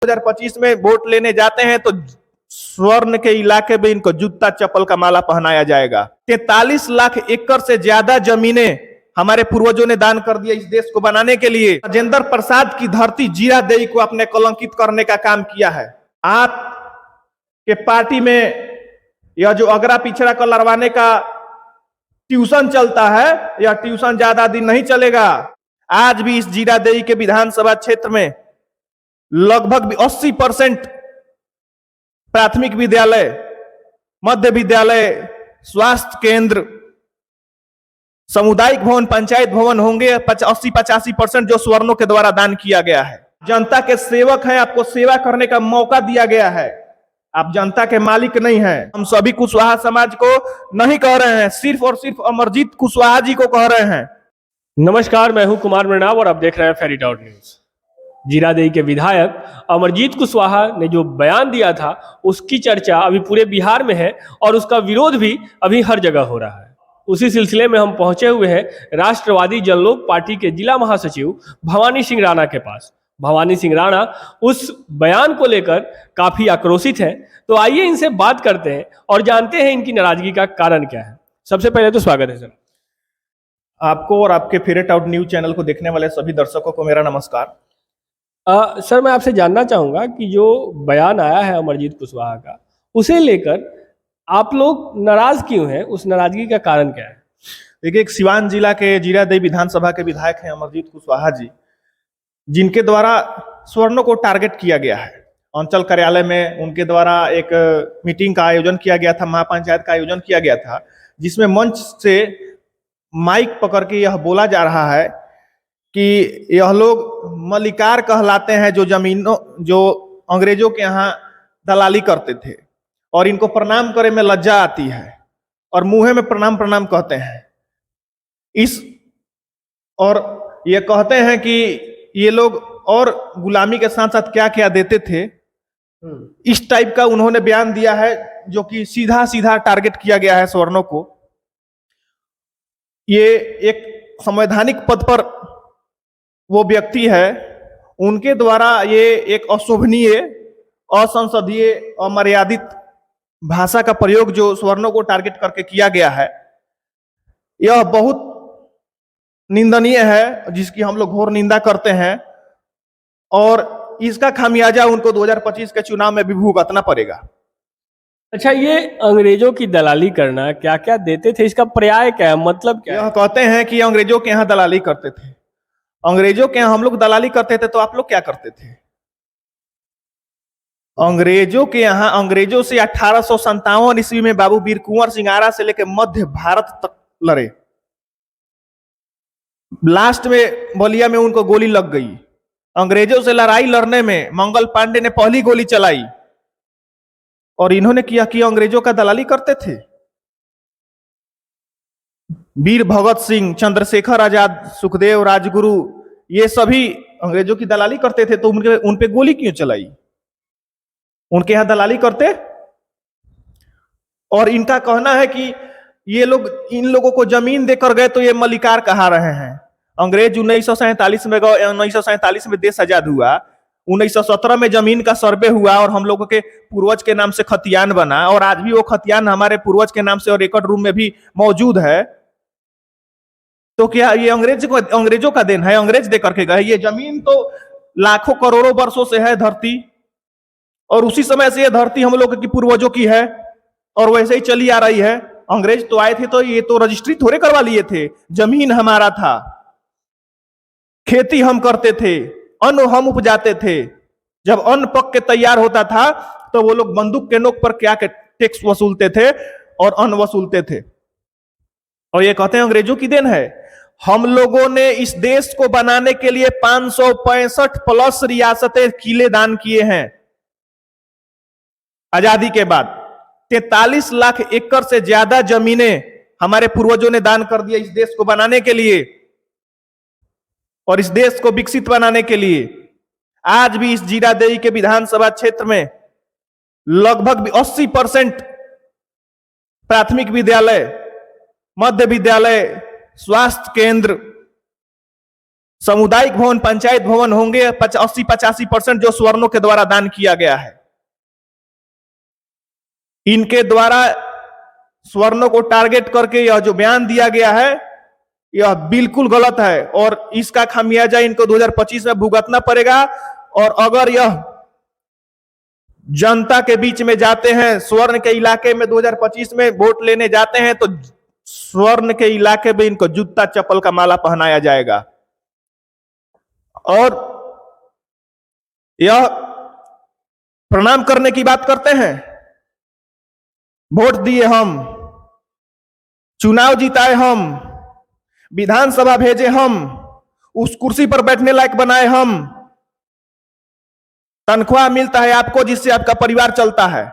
2025 में वोट लेने जाते हैं तो स्वर्ण के इलाके में इनको जूता चप्पल का माला पहनाया जाएगा। 43 लाख एकड़ से ज्यादा जमीनें हमारे पूर्वजों ने दान कर दिया इस देश को बनाने के लिए। राजेंद्र प्रसाद की धरती जीरादेई को अपने कलंकित करने का काम किया है। आप के पार्टी में यह जो अगरा पिछड़ा को लड़वाने का ट्यूशन चलता है, यह ट्यूशन ज्यादा दिन नहीं चलेगा। आज भी इस जीरादेई के विधानसभा क्षेत्र में लगभग 80% प्राथमिक विद्यालय, मध्य विद्यालय, स्वास्थ्य केंद्र, सामुदायिक भवन, पंचायत भवन होंगे 80-85% जो स्वर्णों के द्वारा दान किया गया है। जनता के सेवक हैं, आपको सेवा करने का मौका दिया गया है, आप जनता के मालिक नहीं हैं। हम सभी कुशवाहा समाज को नहीं कह रहे हैं, सिर्फ और सिर्फ अमरजीत कुशवाहा जी को कह रहे हैं। नमस्कार, मैं हूं कुमार मृणाल और आप देख रहे हैं फेरी टाउन न्यूज। जीरादेई के विधायक अमरजीत कुशवाहा ने जो बयान दिया था उसकी चर्चा अभी पूरे बिहार में है और उसका विरोध भी अभी हर जगह हो रहा है। उसी सिलसिले में हम पहुंचे हुए हैं राष्ट्रवादी जनलोक पार्टी के जिला महासचिव भवानी सिंह राणा के पास। भवानी सिंह राणा उस बयान को लेकर काफी आक्रोशित हैं, तो आइए इनसे बात करते हैं और जानते हैं इनकी नाराजगी का कारण क्या है। सबसे पहले तो स्वागत है सर। आपको और आपके फेरी टाउन न्यूज चैनल को देखने वाले सभी दर्शकों को मेरा नमस्कार। सर, मैं आपसे जानना चाहूंगा कि जो बयान आया है अमरजीत कुशवाहा का, उसे लेकर आप लोग नाराज क्यों हैं? उस नाराजगी का कारण क्या है? देखिए, एक सिवान जिला के जीरादेई विधानसभा के विधायक हैं अमरजीत कुशवाहा जी, जिनके द्वारा स्वर्णों को टारगेट किया गया है। अंचल कार्यालय में उनके द्वारा एक मीटिंग का आयोजन किया गया था, महापंचायत का आयोजन किया गया था, जिसमें मंच से माइक पकड़ के यह बोला जा रहा है कि यह लोग मलिकार कहलाते हैं, जो अंग्रेजों के यहाँ दलाली करते थे और इनको प्रणाम करे में लज्जा आती है और मुंह में प्रणाम प्रणाम कहते हैं। और ये कहते हैं कि ये लोग और गुलामी के साथ साथ क्या क्या देते थे, इस टाइप का उन्होंने बयान दिया है, जो कि सीधा सीधा टारगेट किया गया है स्वर्णों को। ये एक संवैधानिक पद पर वो व्यक्ति है, उनके द्वारा ये एक अशोभनीय, असंसदीय, अमर्यादित भाषा का प्रयोग जो स्वर्णों को टारगेट करके किया गया है, यह बहुत निंदनीय है, जिसकी हम लोग घोर निंदा करते हैं और इसका खामियाजा उनको 2025 के चुनाव में भी भुगतना पड़ेगा। अच्छा, ये अंग्रेजों की दलाली करना, क्या क्या देते थे, इसका पर्याय क्या है, मतलब क्या है? यह कहते हैं कि अंग्रेजों के यहाँ दलाली करते थे। अंग्रेजों के यहाँ हम लोग दलाली करते थे तो आप लोग क्या करते थे? अंग्रेजों के यहाँ, अंग्रेजों से 1857 ईस्वी में बाबू वीर कुंवर सिंह से लेकर मध्य भारत तक लड़े। लास्ट में बलिया में उनको गोली लग गई। अंग्रेजों से लड़ाई लड़ने में मंगल पांडे ने पहली गोली चलाई और इन्होंने किया कि अंग्रेजों का दलाली करते थे। वीर भगत सिंह, चंद्रशेखर आजाद, सुखदेव, राजगुरु, ये सभी अंग्रेजों की दलाली करते थे, तो उन पे गोली क्यों चलाई? उनके यहां दलाली करते। और इनका कहना है कि ये लोग, इन लोगों को जमीन देकर गए तो ये मलिकार कहा रहे हैं। अंग्रेज 1947 में गए, 1947 में देश आजाद हुआ, 1917 में जमीन का सर्वे हुआ और हम लोगों के पूर्वज के नाम से खतियान बना और आज भी वो खतियान हमारे पूर्वज के नाम से और रिकॉर्ड रूम में भी मौजूद है। तो क्या ये अंग्रेजों का देन है? अंग्रेज दे करके गए। ये जमीन तो लाखों करोड़ों वर्षों से है धरती, और उसी समय से ये धरती हम लोग की पूर्वजों की है और वैसे ही चली आ रही है। अंग्रेज तो आए थे तो ये तो रजिस्ट्री थोड़े करवा लिए थे, जमीन हमारा था, खेती हम करते थे, अन्न हम उपजाते थे। जब अन्न पक के तैयार होता था तो वो लोग बंदूक के नोक पर क्या के टैक्स वसूलते थे और अन्न वसूलते थे, और ये कहते हैं अंग्रेजों की देन है। हम लोगों ने इस देश को बनाने के लिए 565 प्लस रियासतें, किले दान किए हैं आजादी के बाद। 43 लाख एकड़ से ज्यादा जमीनें हमारे पूर्वजों ने दान कर दिया इस देश को बनाने के लिए और इस देश को विकसित बनाने के लिए। आज भी इस जीरादेई के विधानसभा क्षेत्र में लगभग 80% प्राथमिक विद्यालय, मध्य विद्यालय, स्वास्थ्य केंद्र, सामुदायिक भवन, पंचायत भवन होंगे 80-85% जो स्वर्णों के द्वारा दान किया गया है। इनके द्वारा स्वर्णों को टारगेट करके यह जो बयान दिया गया है यह बिल्कुल गलत है और इसका खामियाजा इनको 2025 में भुगतना पड़ेगा। और अगर यह जनता के बीच में जाते हैं, स्वर्ण के इलाके में 2025 में वोट लेने जाते हैं, तो स्वर्ण के इलाके में इनको जूता चप्पल का माला पहनाया जाएगा। और यह प्रणाम करने की बात करते हैं, वोट दिए हम, चुनाव जिताए हम, विधानसभा भेजे हम, उस कुर्सी पर बैठने लायक बनाए हम, तनख्वाह मिलता है आपको जिससे आपका परिवार चलता है,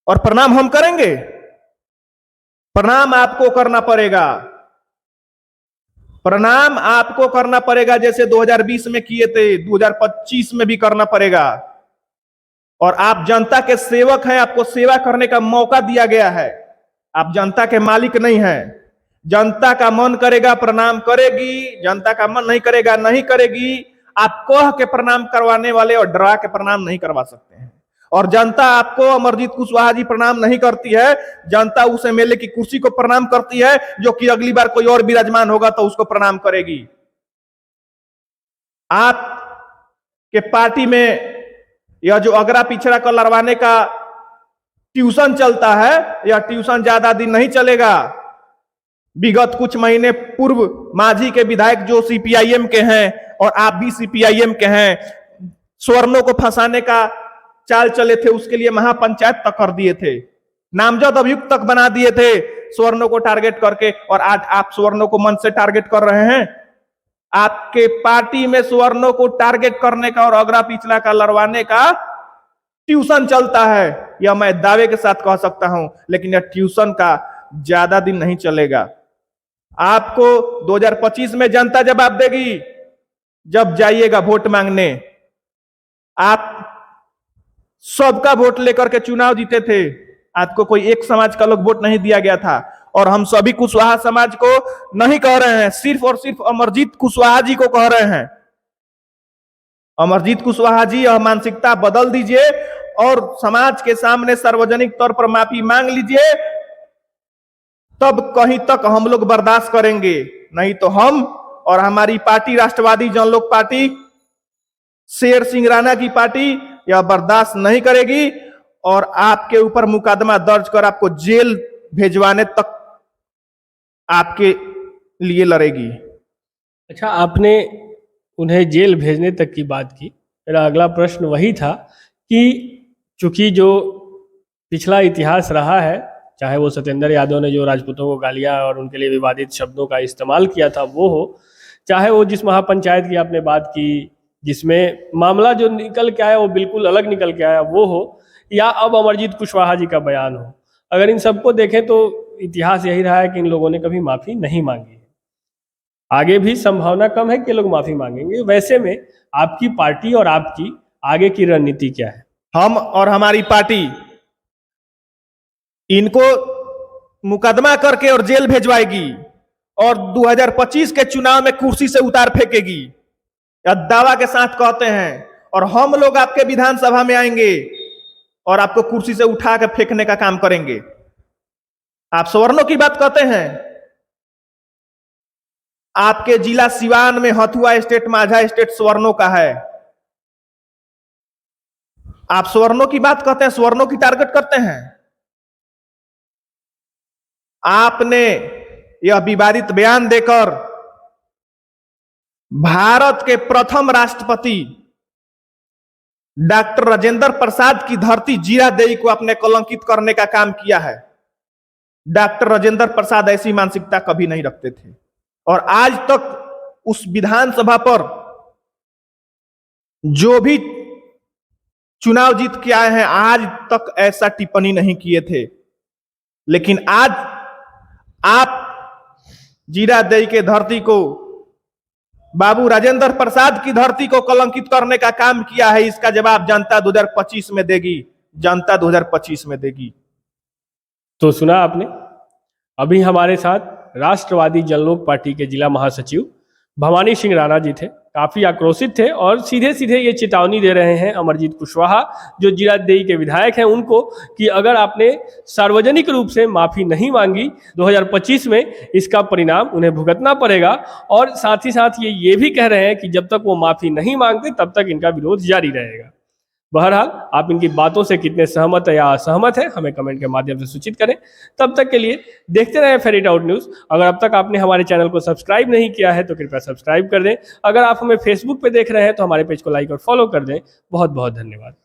और प्रणाम हम करेंगे? प्रणाम आपको करना पड़ेगा, प्रणाम आपको करना पड़ेगा जैसे 2020 में किए थे, 2025 में भी करना पड़ेगा। और आप जनता के सेवक हैं, आपको सेवा करने का मौका दिया गया है, आप जनता के मालिक नहीं हैं। जनता का मन करेगा प्रणाम करेगी, जनता का मन नहीं करेगा नहीं करेगी। आप कह के प्रणाम करवाने वाले और डरा के प्रणाम नहीं करवा सकते हैं। और जनता आपको अमरजीत कुशवाहा जी प्रणाम नहीं करती है, जनता उस एमएलए की कुर्सी को प्रणाम करती है जो कि अगली बार कोई और विराजमान होगा तो उसको प्रणाम करेगी। आप के पार्टी में यह जो अगरा पिछड़ा को लड़वाने का ट्यूशन चलता है, यह ट्यूशन ज्यादा दिन नहीं चलेगा। विगत कुछ महीने पूर्व मांझी के विधायक जो सीपीआईएम के हैं और आप भी सीपीआईएम के हैं, स्वर्णों को फंसाने का चाल चले थे, उसके लिए महापंचायत तक कर दिए थे, नामजद अभियुक्त तक बना दिए थे स्वर्णों को टारगेट करके। और आज आप स्वर्णों को मन से टारगेट कर रहे हैं। आपके पार्टी में स्वर्णों को टारगेट करने का और अगरा पिछड़ा का लड़वाने का ट्यूशन चलता है, यह मैं दावे के साथ कह सकता हूं। लेकिन यह ट्यूशन का ज्यादा दिन नहीं चलेगा। आपको 2025 में जनता जवाब देगी, जब जाइएगा वोट मांगने। आप सबका वोट लेकर के चुनाव जीते थे, आपको कोई एक समाज का लोग वोट नहीं दिया गया था। और हम सभी कुशवाहा समाज को नहीं कह रहे हैं, सिर्फ और सिर्फ अमरजीत कुशवाहा जी को कह रहे हैं। अमरजीत कुशवाहा जी, यह मानसिकता बदल दीजिए और समाज के सामने सार्वजनिक तौर पर माफी मांग लीजिए, तब कहीं तक हम लोग बर्दाश्त करेंगे। नहीं तो हम और हमारी पार्टी राष्ट्रवादी जनलोक पार्टी, शेर सिंह राणा की पार्टी, यह बर्दाश्त नहीं करेगी और आपके ऊपर मुकदमा दर्ज कर आपको जेल भेजवाने तक आपके लिए लड़ेगी। अच्छा, आपने उन्हें जेल भेजने तक की बात की। मेरा अगला प्रश्न वही था कि चूंकि जो पिछला इतिहास रहा है, चाहे वो सत्येंद्र यादव ने जो राजपूतों को गालियां और उनके लिए विवादित शब्दों का इस्तेमाल किया था वो हो, चाहे वो जिस महापंचायत की आपने बात की जिसमें मामला जो निकल के आया वो बिल्कुल अलग निकल के आया वो हो, या अब अमरजीत कुशवाहा जी का बयान हो, अगर इन सबको देखें तो इतिहास यही रहा है कि इन लोगों ने कभी माफी नहीं मांगी है। आगे भी संभावना कम है कि लोग माफी मांगेंगे। वैसे में आपकी पार्टी और आपकी आगे की रणनीति क्या है? हम और हमारी पार्टी इनको मुकदमा करके और जेल भेजवाएगी और 2025 के चुनाव में कुर्सी से उतार फेंकेगी, यह दावा के साथ कहते हैं। और हम लोग आपके विधानसभा में आएंगे और आपको कुर्सी से उठा के फेंकने का काम करेंगे। आप स्वर्णों की बात कहते हैं, आपके जिला सिवान में हथुआ स्टेट, माझा स्टेट स्वर्णों का है। आप स्वर्णों की बात कहते हैं, स्वर्णों की टारगेट करते हैं। आपने यह विवादित बयान देकर भारत के प्रथम राष्ट्रपति डॉक्टर राजेंद्र प्रसाद की धरती जीरादेई को आपने कलंकित करने का काम किया है। डॉक्टर राजेंद्र प्रसाद ऐसी मानसिकता कभी नहीं रखते थे और आज तक उस विधानसभा पर जो भी चुनाव जीत के आए हैं आज तक ऐसा टिप्पणी नहीं किए थे। लेकिन आज आप जीरादेई के धरती को, बाबू राजेंद्र प्रसाद की धरती को कलंकित करने का काम किया है। इसका जवाब जनता 2025 में देगी, जनता 2025 में देगी। तो सुना आपने, अभी हमारे साथ राष्ट्रवादी जनलोक पार्टी के जिला महासचिव भवानी सिंह राणा जी थे, काफी आक्रोशित थे और सीधे सीधे ये चेतावनी दे रहे हैं अमरजीत कुशवाहा जो जीरादेई के विधायक हैं उनको कि अगर आपने सार्वजनिक रूप से माफी नहीं मांगी 2025 में इसका परिणाम उन्हें भुगतना पड़ेगा। और साथ ही साथ ये भी कह रहे हैं कि जब तक वो माफी नहीं मांगते तब तक इनका विरोध जारी रहेगा। बहरहाल आप इनकी बातों से कितने सहमत है या असहमत है हमें कमेंट के माध्यम से सूचित करें। तब तक के लिए देखते रहें फेरिट आउट न्यूज़। अगर अब तक आपने हमारे चैनल को सब्सक्राइब नहीं किया है तो कृपया सब्सक्राइब कर दें। अगर आप हमें फेसबुक पे देख रहे हैं तो हमारे पेज को लाइक और फॉलो कर दें। बहुत बहुत धन्यवाद।